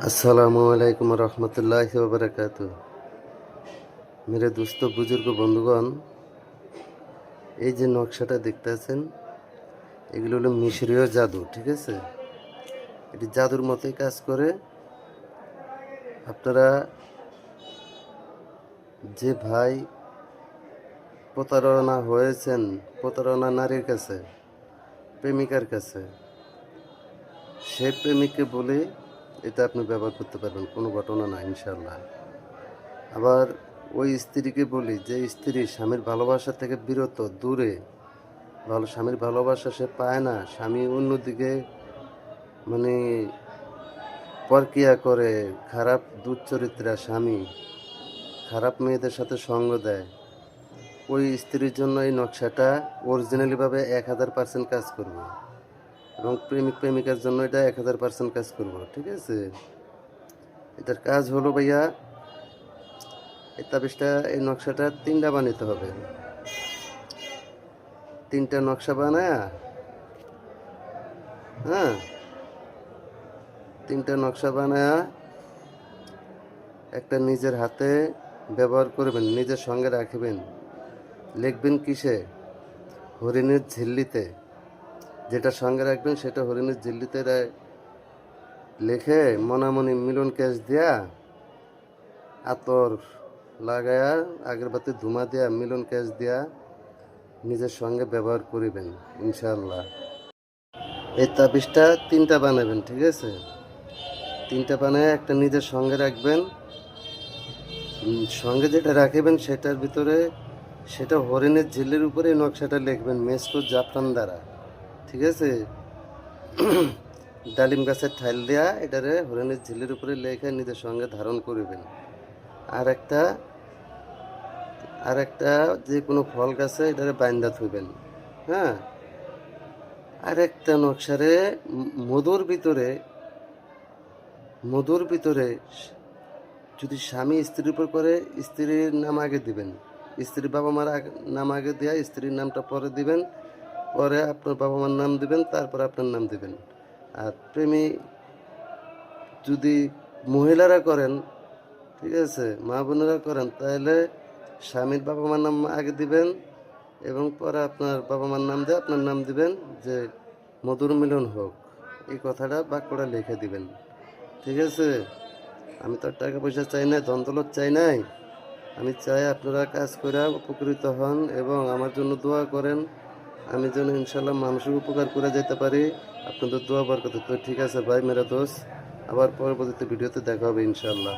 আসসালামু আলাইকুম রহমতুল্লাহি ওয়া বারাকাতুহু। মেরে দোস্ত বুজুর্গ বন্ধুগণ, এই যে নকশাটা দেখতেছেন, এগুলো হলো মিশরীয় জাদু। ঠিক আছে, এটি জাদুর মতোই কাজ করে। আপনারা যে ভাই প্রতারণা হয়েছেন, প্রতারণা নারীর কাছে, প্রেমিকার কাছে, সে প্রেমিককে বলে এটা আপনি ব্যবহার করতে পারবেন, কোনো ঘটনা না ইনশাল্লাহ। আবার ওই স্ত্রীকে বলি যে স্ত্রী স্বামীর ভালোবাসা থেকে বিরত, দূরে, স্বামীর ভালোবাসা সে পায় না, স্বামী অন্যদিকে মানে পরকিয়া করে, খারাপ দুশ্চরিত্রা স্বামী খারাপ মেয়েদের সাথে সঙ্গ দেয়, ওই স্ত্রীর জন্য এই নকশাটা অরিজিনালিভাবে 1000% কাজ করবে, এবং প্রেমিক প্রেমিকার জন্য এটা 1000% কাজ করবো। ঠিক আছে, এটার কাজ হলো ভাইয়া, এই তাবিজটা, এই নকশাটা 3টা বানাতে হবে। 3টা নকশা বানায়, হ্যাঁ, 3টা নকশা বানায় একটা নিজের হাতে ব্যবহার করবেন, নিজের সঙ্গে রাখবেন। লিখবেন কিসে? হরিণের ঝিল্লিতে। যেটা সঙ্গে রাখবেন সেটা হরিণের ঝিল্লিতে লিখে মনামনি মিলন ক্যাশ দিয়া, আতর লাগায়া, আগরবাতি ধুমা দিয়া, মিলন ক্যাশ দিয়া নিজের সঙ্গে ব্যবহার করিবেন ইনশাআল্লাহ। এই তাবিজটা 3টা বানাবেন। ঠিক আছে, 3টা বানায় একটা নিজের সঙ্গে রাখবেন। সঙ্গে যেটা রাখবেন সেটার ভিতরে, সেটা হরিণের ঝিল্লির উপরে নকশাটা লিখবেন মেসকো জাফরান দ্বারা। ঠিক আছে, ডালিম গাছের ঠাইল দেয়া এটারে হরিণের ঝিল্লির উপরে লেখে নিজের সঙ্গে ধারণ করিবেন। আর একটা যে কোনো ফল গাছে এটারে বাইন্দা থইবেন। হ্যাঁ, আর একটা নকশারে মধুর ভিতরে যদি স্বামী স্ত্রীর উপর করে, স্ত্রীর নাম আগে দিবেন, স্ত্রীর বাবা মার নাম আগে দেওয়া, স্ত্রীর নামটা পরে দিবেন, পরে আপনার বাবা মার নাম দিবেন, তারপর আপনার নাম দিবেন। আর প্রেমী যদি মহিলারা করেন, ঠিক আছে, মা বোনেরা করেন, তাহলে স্বামীর বাবা মার নাম আগে দিবেন এবং পরে আপনার বাবা মার নাম দিয়ে আপনার নাম দিবেন, যে মধুর মিলন হোক, এই কথাটা বাক্যটা লিখে দিবেন। ঠিক আছে, আমি তো আর টাকা পয়সা চাই নাই, ধন দৌলত চাই নাই, আমি চাই আপনারা কাজ করে উপকৃত হন এবং আমার জন্য দোয়া করেন, আমি যেন ইনশাল্লাহ মানুষের উপকার করে যেতে পারি। আপনাদের দোয়া বরকত। তো ঠিক আছে ভাই, মেরা দোস্ত, আবার পরবর্তীতে ভিডিওতে দেখা হবে ইনশাল্লাহ।